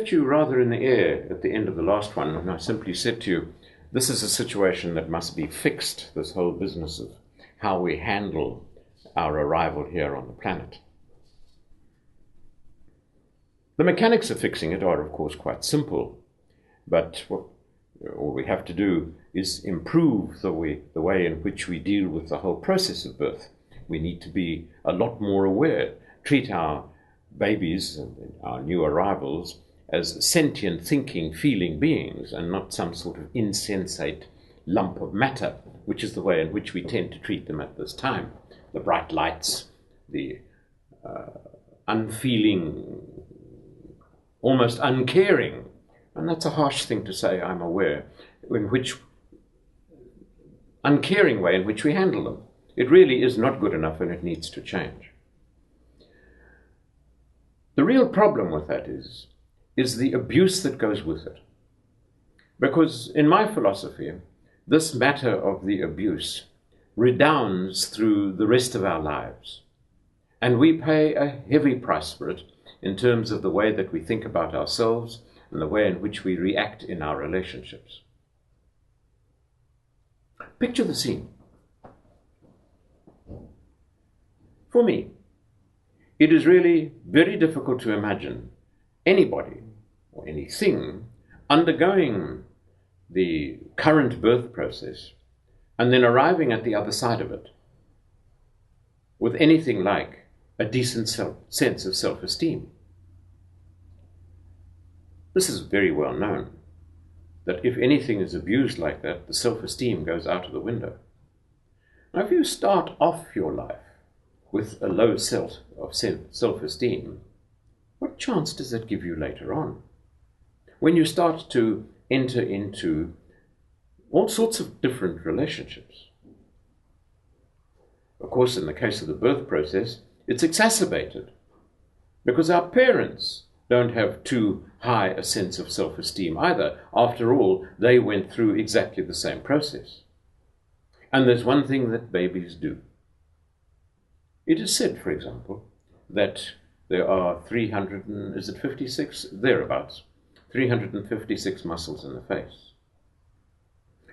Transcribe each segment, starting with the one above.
left you rather in the air at the end of the last one, and I simply said to you, this is a situation that must be fixed, this whole business of how we handle our arrival here on the planet. The mechanics of fixing it are, of course, quite simple, but all we have to do is improve the way in which we deal with the whole process of birth. We need to be a lot more aware, treat our babies and our new arrivals as sentient, thinking, feeling beings, and not some sort of insensate lump of matter, which is the way in which we tend to treat them at this time. The bright lights, the unfeeling, almost uncaring, and that's a harsh thing to say, I'm aware, uncaring way in which we handle them. It really is not good enough, and it needs to change. The real problem with that is the abuse that goes with it. Because in my philosophy, this matter of the abuse redounds through the rest of our lives. And we pay a heavy price for it in terms of the way that we think about ourselves and the way in which we react in our relationships. Picture the scene. For me, it is really very difficult to imagine anybody or anything undergoing the current birth process and then arriving at the other side of it with anything like a decent sense of self-esteem. This is very well known, that if anything is abused like that, the self-esteem goes out of the window. Now, if you start off your life with a low self-esteem, what chance does that give you later on? When you start to enter into all sorts of different relationships. Of course, in the case of the birth process, it's exacerbated because our parents don't have too high a sense of self-esteem either. After all, they went through exactly the same process. And there's one thing that babies do. It is said, for example, that there are 356 muscles in the face.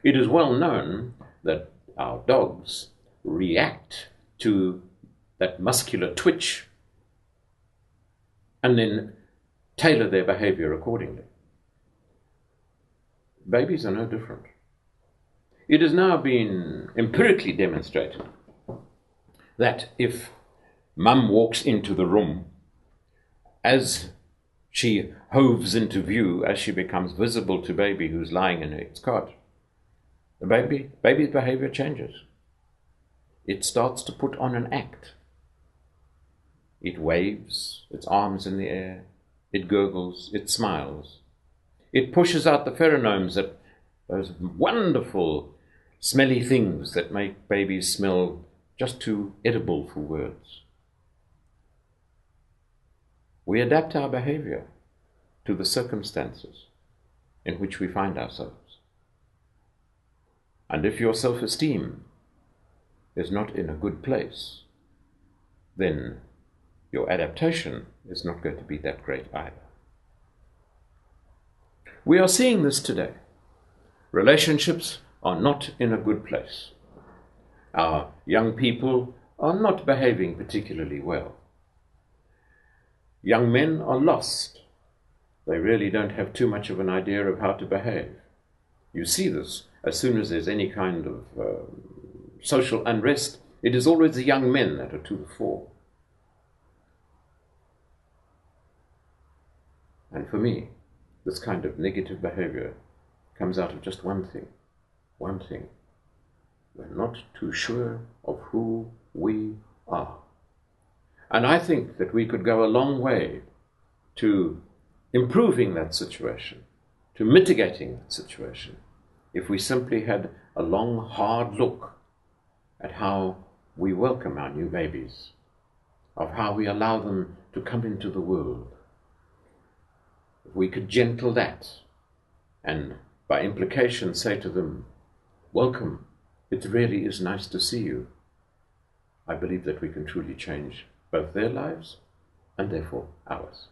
It is well known that our dogs react to that muscular twitch and then tailor their behavior accordingly. Babies are no different. It has now been empirically demonstrated that if mum walks into the room, as she hoves into view, as she becomes visible to baby who's lying in its cot, the baby's behavior changes. It starts to put on an act. It waves its arms in the air, it gurgles, it smiles. It pushes out the pheromones, those wonderful smelly things that make babies smell just too edible for words. We adapt our behavior to the circumstances in which we find ourselves. And if your self-esteem is not in a good place, then your adaptation is not going to be that great either. We are seeing this today. Relationships are not in a good place. Our young people are not behaving particularly well. Young men are lost. They really don't have too much of an idea of how to behave. You see this as soon as there's any kind of social unrest. It is always the young men that are to the fore. And for me, this kind of negative behavior comes out of just one thing. One thing. We're not too sure of who we are. And I think that we could go a long way to improving that situation, to mitigating that situation, if we simply had a long, hard look at how we welcome our new babies, of how we allow them to come into the world. If we could gentle that, and by implication say to them, welcome, it really is nice to see you, I believe that we can truly change both their lives and therefore ours.